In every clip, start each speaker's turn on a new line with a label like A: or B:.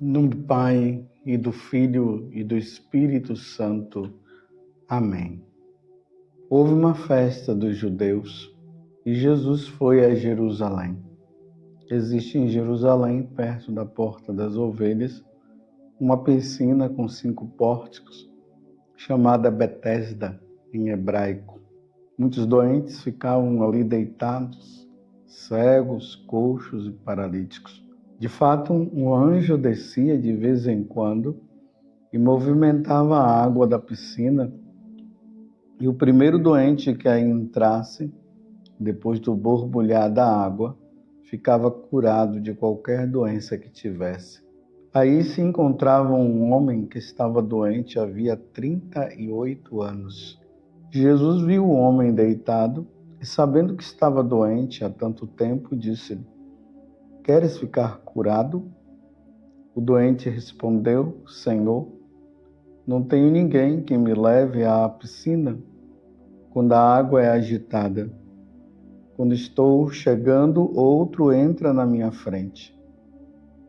A: Em nome do Pai, e do Filho, e do Espírito Santo. Amém. Houve uma festa dos judeus, e Jesus foi a Jerusalém. Existe em Jerusalém, perto da Porta das Ovelhas, uma piscina com 5 pórticos, chamada Betesda, em hebraico. Muitos doentes ficavam ali deitados, cegos, coxos e paralíticos. De fato, um anjo descia de vez em quando e movimentava a água da piscina, e o primeiro doente que aí entrasse, depois do borbulhar da água, ficava curado de qualquer doença que tivesse. Aí se encontrava um homem que estava doente havia 38 anos. Jesus viu o homem deitado e, sabendo que estava doente há tanto tempo, disse-lhe: "Queres ficar curado?" O doente respondeu: "Senhor, não tenho ninguém que me leve à piscina quando a água é agitada. Quando estou chegando, outro entra na minha frente."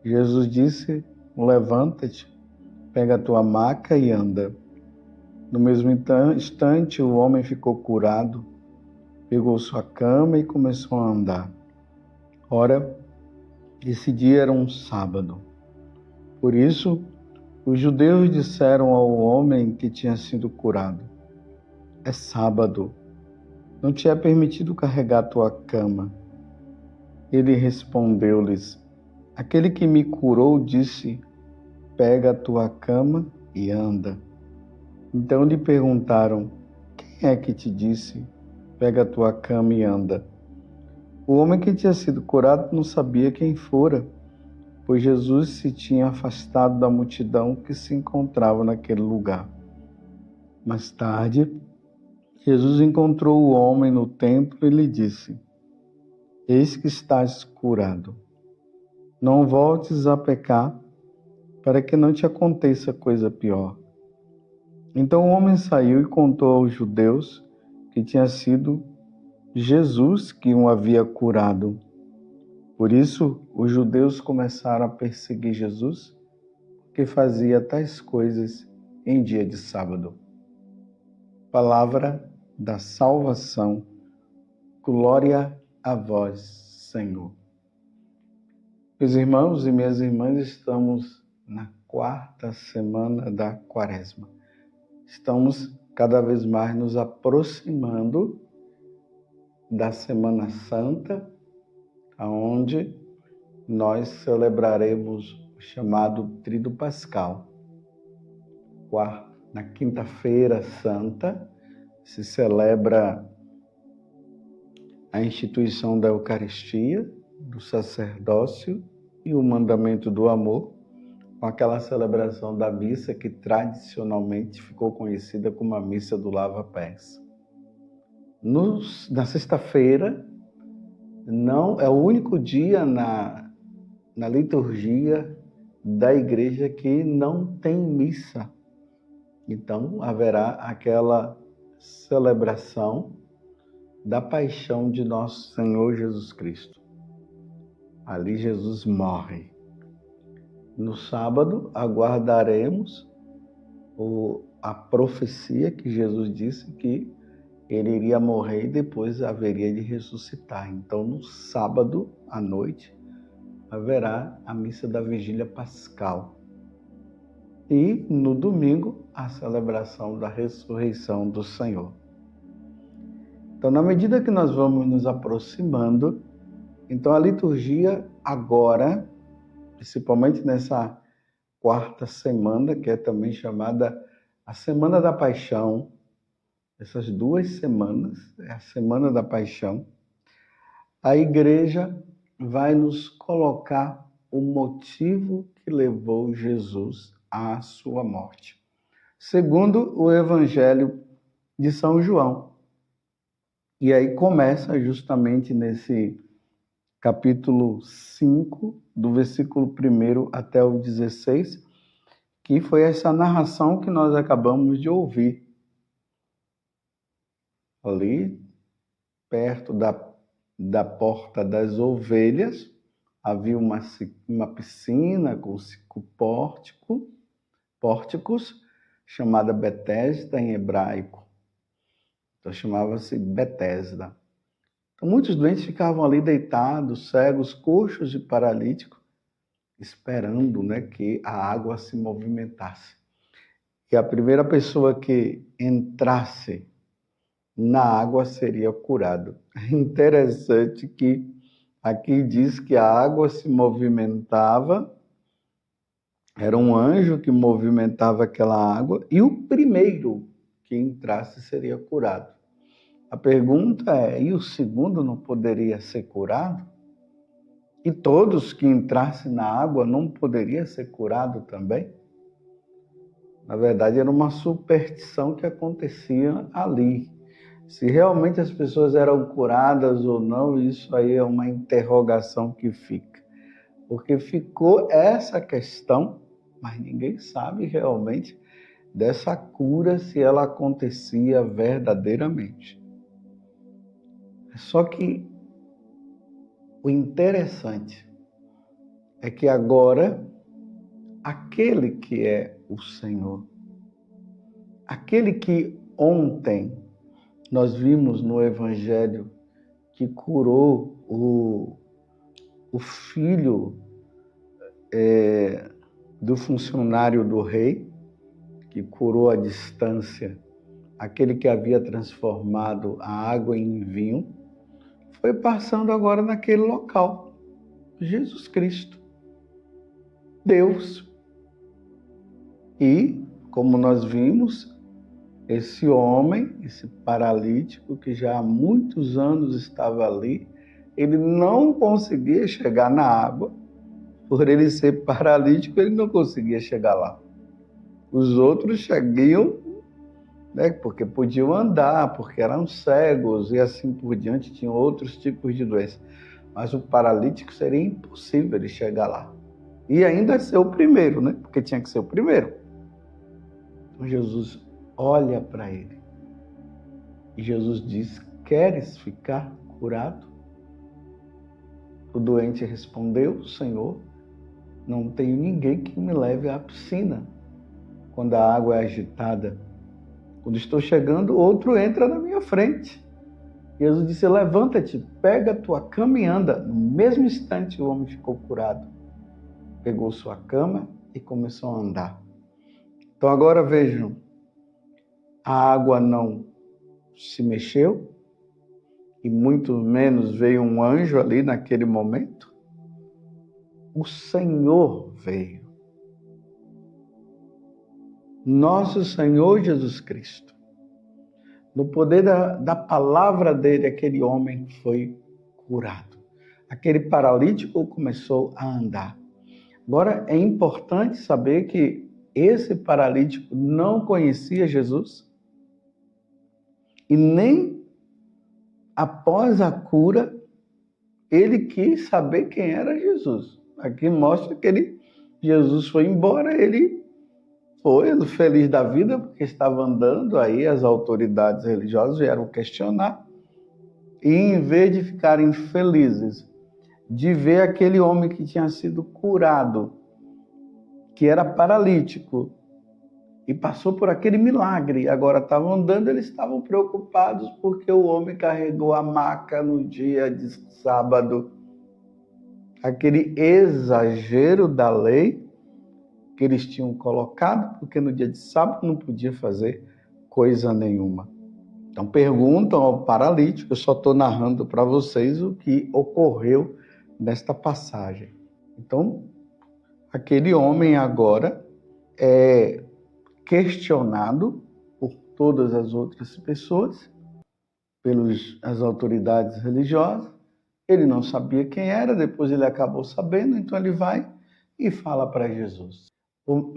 A: Jesus disse: "Levanta-te, pega a tua maca e anda." No mesmo instante, o homem ficou curado, pegou sua cama e começou a andar. Ora, esse dia era um sábado. Por isso, os judeus disseram ao homem que tinha sido curado: "É sábado, não te é permitido carregar tua cama." Ele respondeu-lhes: "Aquele que me curou disse: pega a tua cama e anda." Então lhe perguntaram: "Quem é que te disse: pega a tua cama e anda?" O homem que tinha sido curado não sabia quem fora, pois Jesus se tinha afastado da multidão que se encontrava naquele lugar. Mais tarde, Jesus encontrou o homem no templo e lhe disse: "Eis que estás curado. Não voltes a pecar, para que não te aconteça coisa pior." Então o homem saiu e contou aos judeus que tinha sido Jesus que o havia curado. Por isso, os judeus começaram a perseguir Jesus, porque fazia tais coisas em dia de sábado. Palavra da salvação. Glória a vós, Senhor. Meus irmãos e minhas irmãs, estamos na 4ª semana da Quaresma. Estamos cada vez mais nos aproximando da Semana Santa, onde nós celebraremos o chamado Tríduo Pascal. Na Quinta-feira Santa se celebra a instituição da Eucaristia, do sacerdócio e o mandamento do amor, com aquela celebração da missa que tradicionalmente ficou conhecida como a missa do lava-pés. Na sexta-feira, não é o único dia na liturgia da igreja que não tem missa. Então, haverá aquela celebração da paixão de nosso Senhor Jesus Cristo. Ali Jesus morre. No sábado, aguardaremos a profecia que Jesus disse que ele iria morrer e depois haveria de ressuscitar. Então, no sábado à noite, haverá a missa da Vigília Pascal. E no domingo, a celebração da ressurreição do Senhor. Então, na medida que nós vamos nos aproximando, então a liturgia agora, principalmente nessa 4ª semana, que é também chamada a Semana da Paixão, essas 2 semanas, é a Semana da Paixão, a Igreja vai nos colocar o motivo que levou Jesus à sua morte, segundo o Evangelho de São João. E aí começa justamente nesse capítulo 5, do versículo 1 até o 16, que foi essa narração que nós acabamos de ouvir. Ali, perto da Porta das Ovelhas, Havia uma piscina com 5 pórticos, chamada Betesda em hebraico. Então chamava-se Betesda. Então, muitos doentes ficavam ali deitados, cegos, coxos e paralíticos, esperando, né, que a água se movimentasse. E a primeira pessoa que entrasse na água seria curado. É interessante que aqui diz que a água se movimentava, era um anjo que movimentava aquela água, e o primeiro que entrasse seria curado. A pergunta é, e o segundo não poderia ser curado? E todos que entrassem na água não poderiam ser curados também? Na verdade, era uma superstição que acontecia ali. Se realmente as pessoas eram curadas ou não, isso aí é uma interrogação que fica. Porque ficou essa questão, mas ninguém sabe realmente dessa cura, se ela acontecia verdadeiramente. Só que o interessante é que agora, aquele que é o Senhor, aquele que ontem nós vimos no Evangelho que curou o filho do funcionário do rei, que curou à distância aquele que havia transformado a água em vinho, foi passando agora naquele local. Jesus Cristo, Deus. E, como nós vimos, esse homem, esse paralítico, que já há muitos anos estava ali, ele não conseguia chegar na água. Por ele ser paralítico, ele não conseguia chegar lá. Os outros chegavam, né, porque podiam andar, porque eram cegos e assim por diante, tinham outros tipos de doença. Mas o paralítico seria impossível ele chegar lá. E ainda ser o primeiro, né? Porque tinha que ser o primeiro. Então Jesus olha para ele. E Jesus diz, queres ficar curado? O doente respondeu, Senhor, não tenho ninguém que me leve à piscina quando a água é agitada. Quando estou chegando, outro entra na minha frente. Jesus disse, levanta-te, pega a tua cama e anda. No mesmo instante o homem ficou curado. Pegou sua cama e começou a andar. Então agora vejam, a água não se mexeu, e muito menos veio um anjo ali naquele momento. O Senhor veio. Nosso Senhor Jesus Cristo. No poder da palavra dele, aquele homem foi curado. Aquele paralítico começou a andar. Agora, é importante saber que esse paralítico não conhecia Jesus e nem após a cura, ele quis saber quem era Jesus. Aqui mostra que Jesus foi embora, ele foi feliz da vida, porque estava andando, aí as autoridades religiosas vieram questionar. E em vez de ficarem felizes de ver aquele homem que tinha sido curado, que era paralítico, e passou por aquele milagre, agora estavam andando, eles estavam preocupados porque o homem carregou a maca no dia de sábado. Aquele exagero da lei que eles tinham colocado, porque no dia de sábado não podia fazer coisa nenhuma. Então perguntam ao paralítico, eu só estou narrando para vocês o que ocorreu nesta passagem. Então, aquele homem agora é questionado por todas as outras pessoas, pelas autoridades religiosas. Ele não sabia quem era, depois ele acabou sabendo, então ele vai e fala para Jesus.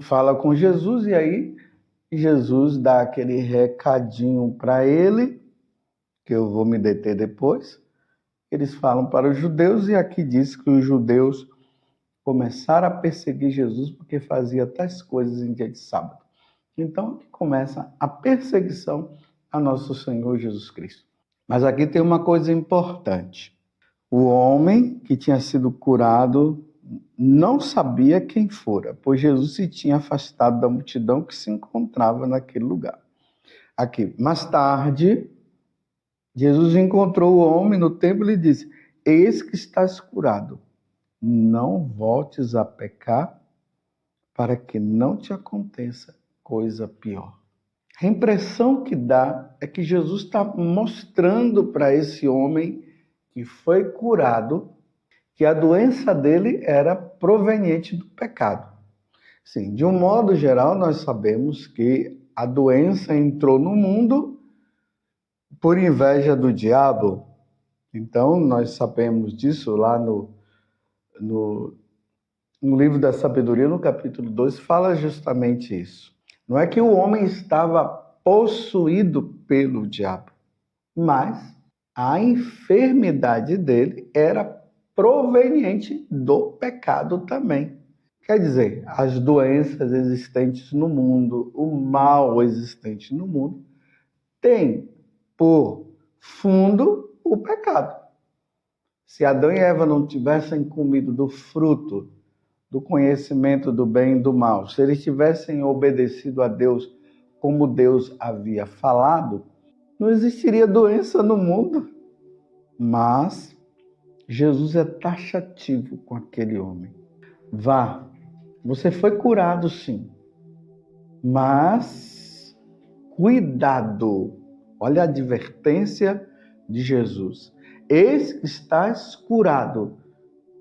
A: Fala com Jesus e aí Jesus dá aquele recadinho para ele, que eu vou me deter depois. Eles falam para os judeus e aqui diz que os judeus começaram a perseguir Jesus porque fazia tais coisas em dia de sábado. Então aqui começa a perseguição a nosso Senhor Jesus Cristo. Mas aqui tem uma coisa importante. O homem que tinha sido curado não sabia quem fora, pois Jesus se tinha afastado da multidão que se encontrava naquele lugar. Aqui, mais tarde, Jesus encontrou o homem no templo e disse: Eis que estás curado, não voltes a pecar, para que não te aconteça coisa pior. A impressão que dá é que Jesus está mostrando para esse homem que foi curado que a doença dele era proveniente do pecado. Sim, de um modo geral, nós sabemos que a doença entrou no mundo por inveja do diabo. Então, nós sabemos disso lá no livro da sabedoria, no capítulo 2, fala justamente isso. Não é que o homem estava possuído pelo diabo, mas a enfermidade dele era proveniente do pecado também. Quer dizer, as doenças existentes no mundo, o mal existente no mundo, tem por fundo o pecado. Se Adão e Eva não tivessem comido do fruto do conhecimento do bem e do mal, se eles tivessem obedecido a Deus como Deus havia falado, não existiria doença no mundo. Mas Jesus é taxativo com aquele homem. Vá, você foi curado sim, mas cuidado. Olha a advertência de Jesus. Eis que estás curado,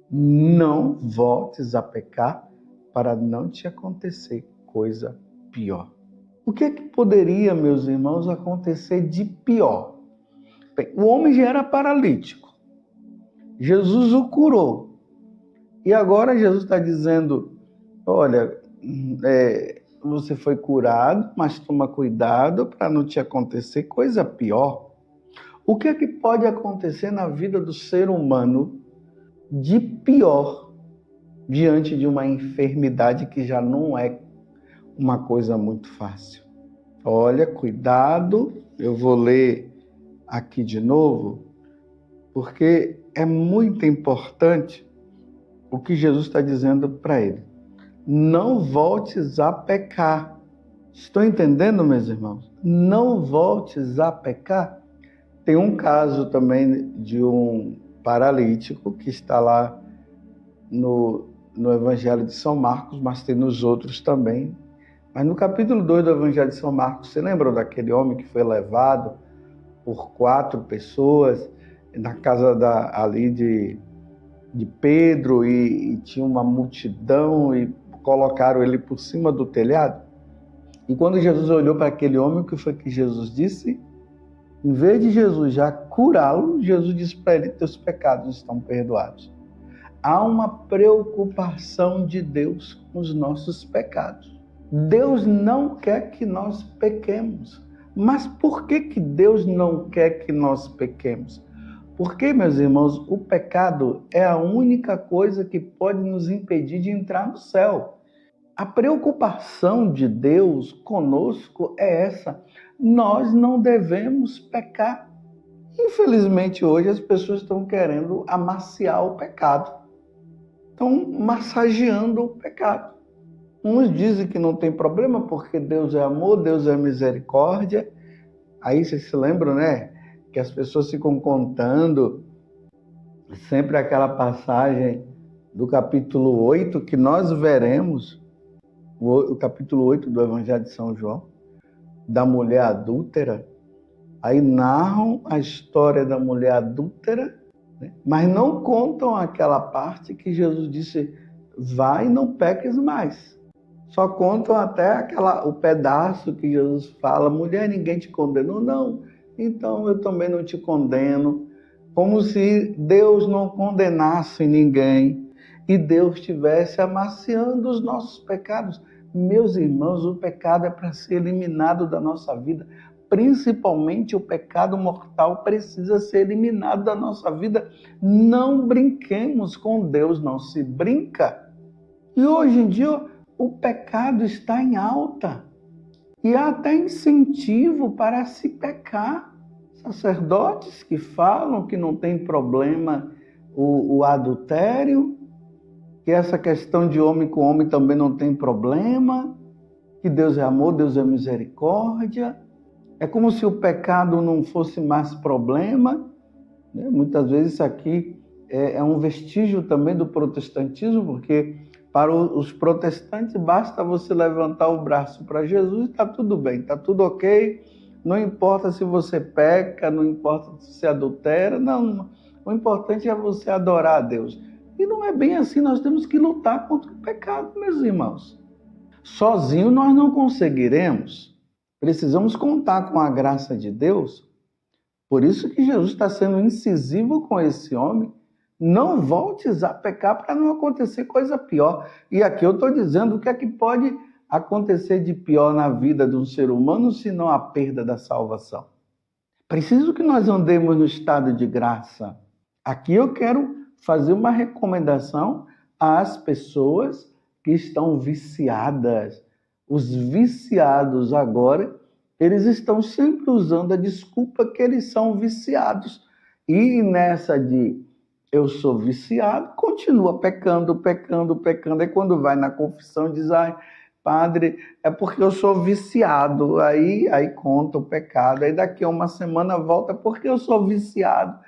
A: não voltes a pecar para não te acontecer coisa pior. O que é que poderia, meus irmãos, acontecer de pior? Bem, o homem já era paralítico. Jesus o curou. E agora Jesus está dizendo, olha, você foi curado, mas toma cuidado para não te acontecer coisa pior. O que é que pode acontecer na vida do ser humano de pior diante de uma enfermidade que já não é uma coisa muito fácil? Olha, cuidado, eu vou ler aqui de novo, porque é muito importante o que Jesus está dizendo para ele. Não voltes a pecar. Estão entendendo, meus irmãos? Não voltes a pecar. Tem um caso também de um paralítico que está lá no Evangelho de São Marcos, mas tem nos outros também. Mas no capítulo 2 do Evangelho de São Marcos, você lembra daquele homem que foi levado por 4 pessoas na casa ali de Pedro e tinha uma multidão e colocaram ele por cima do telhado? E quando Jesus olhou para aquele homem, o que foi que Jesus disse? Em vez de Jesus já curá-lo, Jesus disse para ele: teus pecados estão perdoados. Há uma preocupação de Deus com os nossos pecados. Deus não quer que nós pequemos. Mas por que Deus não quer que nós pequemos? Porque, meus irmãos, o pecado é a única coisa que pode nos impedir de entrar no céu. A preocupação de Deus conosco é essa. Nós não devemos pecar. Infelizmente, hoje as pessoas estão querendo amaciar o pecado. Estão massageando o pecado. Uns dizem que não tem problema porque Deus é amor, Deus é misericórdia. Aí vocês se lembram, né? Que as pessoas ficam contando sempre aquela passagem do capítulo 8 que nós veremos, o capítulo 8 do Evangelho de São João, da mulher adúltera. Aí narram a história da mulher adúltera, né? Mas não contam aquela parte que Jesus disse: vai e não peques mais. Só contam até o pedaço que Jesus fala: mulher, ninguém te condenou? Não. Então eu também não te condeno. Como se Deus não condenasse ninguém e Deus estivesse amaciando os nossos pecados. Meus irmãos, o pecado é para ser eliminado da nossa vida. Principalmente o pecado mortal precisa ser eliminado da nossa vida. Não brinquemos com Deus, não se brinca. E hoje em dia o pecado está em alta. E há até incentivo para se pecar. Sacerdotes que falam que não tem problema o adultério, que essa questão de homem com homem também não tem problema, que Deus é amor, Deus é misericórdia. É como se o pecado não fosse mais problema, né? Muitas vezes isso aqui é um vestígio também do protestantismo, porque para os protestantes basta você levantar o braço para Jesus e está tudo bem, está tudo ok, não importa se você peca, não importa se você adultera, não, o importante é você adorar a Deus. E não é bem assim, nós temos que lutar contra o pecado, meus irmãos. Sozinho nós não conseguiremos, precisamos contar com a graça de Deus. Por isso que Jesus está sendo incisivo com esse homem. Não voltes a pecar para não acontecer coisa pior. E aqui eu estou dizendo o que é que pode acontecer de pior na vida de um ser humano, senão a perda da salvação. Preciso que nós andemos no estado de graça. Aqui eu quero fazer uma recomendação às pessoas que estão viciadas. Os viciados agora, eles estão sempre usando a desculpa que eles são viciados. E nessa de eu sou viciado, continua pecando. Aí quando vai na confissão diz, padre, é porque eu sou viciado. Aí conta o pecado. Aí daqui a uma semana volta porque eu sou viciado.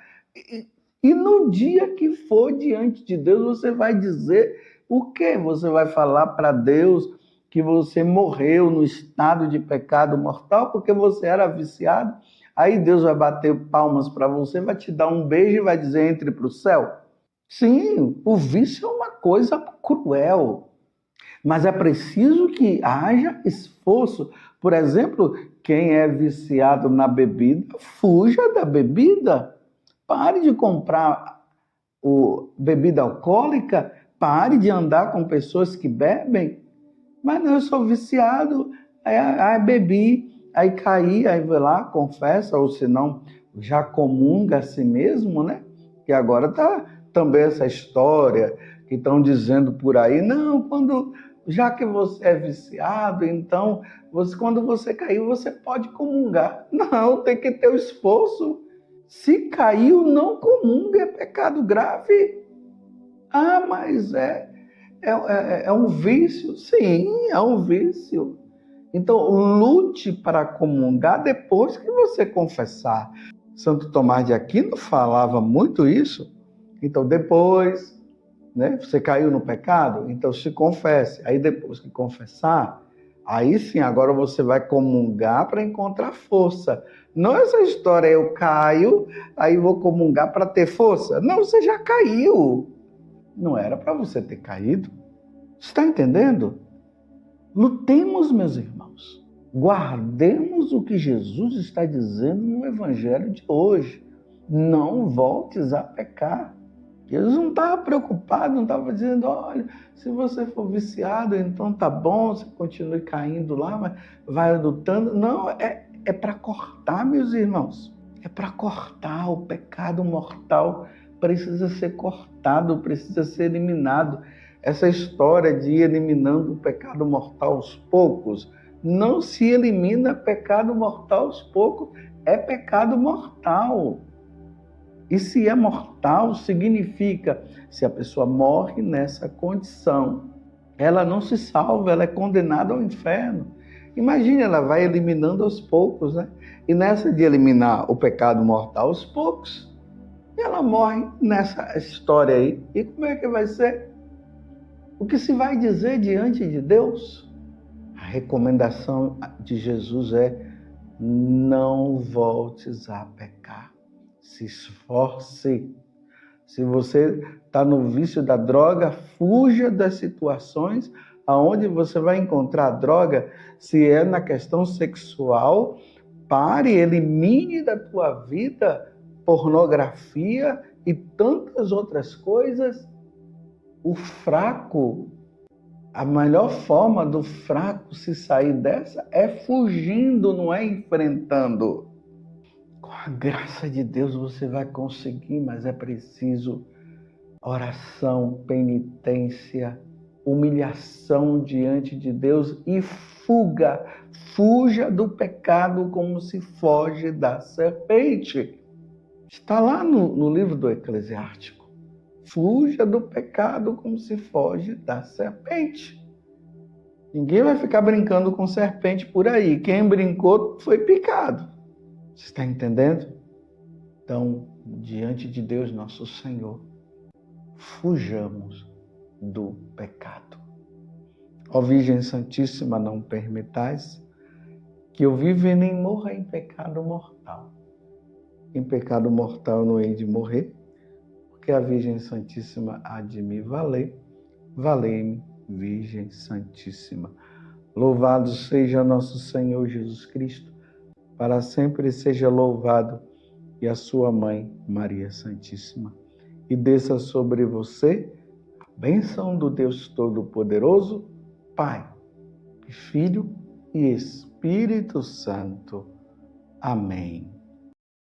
A: E no dia que for diante de Deus, você vai dizer o quê? Você vai falar para Deus que você morreu no estado de pecado mortal porque você era viciado? Aí Deus vai bater palmas para você, vai te dar um beijo e vai dizer, entre para o céu? Sim, o vício é uma coisa cruel, mas é preciso que haja esforço. Por exemplo, quem é viciado na bebida, fuja da bebida. Pare de comprar bebida alcoólica, pare de andar com pessoas que bebem. Mas não, eu sou viciado, aí bebi, aí caí, aí vai lá, confessa, ou se não, já comunga a si mesmo, né? Que agora está também essa história que estão dizendo por aí, não, já que você é viciado, então, quando você caiu, você pode comungar. Não, tem que ter o esforço. Se caiu, não comunga, é pecado grave. Mas é um vício? Sim, é um vício. Então, lute para comungar depois que você confessar. Santo Tomás de Aquino falava muito isso. Então, depois, né, você caiu no pecado, então se confesse. Aí, depois que confessar, aí sim, agora você vai comungar para encontrar força. Não essa história, eu caio, aí vou comungar para ter força. Não, você já caiu. Não era para você ter caído. Está entendendo? Lutemos, meus irmãos. Guardemos o que Jesus está dizendo no Evangelho de hoje. Não voltes a pecar. Jesus não estava preocupado, não estava dizendo, olha, se você for viciado, então tá bom, você continue caindo lá, mas vai lutando. Não, é para cortar, meus irmãos. É para cortar. O pecado mortal precisa ser cortado, precisa ser eliminado. Essa história de ir eliminando o pecado mortal aos poucos, não se elimina pecado mortal aos poucos, é pecado mortal. E se é mortal, significa, se a pessoa morre nessa condição, ela não se salva, ela é condenada ao inferno. Imagine, ela vai eliminando aos poucos, né? E nessa de eliminar o pecado mortal aos poucos, ela morre nessa história aí. E como é que vai ser? O que se vai dizer diante de Deus? A recomendação de Jesus é: não voltes a pecar. Se esforce. Se você está no vício da droga, fuja das situações aonde você vai encontrar a droga. Se é na questão sexual, pare, elimine da tua vida pornografia e tantas outras coisas. O fraco, a melhor forma do fraco se sair dessa é fugindo, não é enfrentando. Com a graça de Deus você vai conseguir, mas é preciso oração, penitência, humilhação diante de Deus e fuga. Fuja do pecado como se foge da serpente. Está lá no livro do Eclesiástico. fuja do pecado como se foge da serpente. Ninguém vai ficar brincando com serpente por aí. Quem brincou foi picado. Você está entendendo? Então, diante de Deus nosso Senhor, fujamos do pecado. Ó Virgem Santíssima, não permitais que eu viva e nem morra em pecado mortal. Em pecado mortal não hei de morrer, porque a Virgem Santíssima há de me valer. Valei-me, Virgem Santíssima. Louvado seja nosso Senhor Jesus Cristo, para sempre seja louvado, e a sua mãe, Maria Santíssima. E desça sobre você a bênção do Deus Todo-Poderoso, Pai, Filho e Espírito Santo. Amém.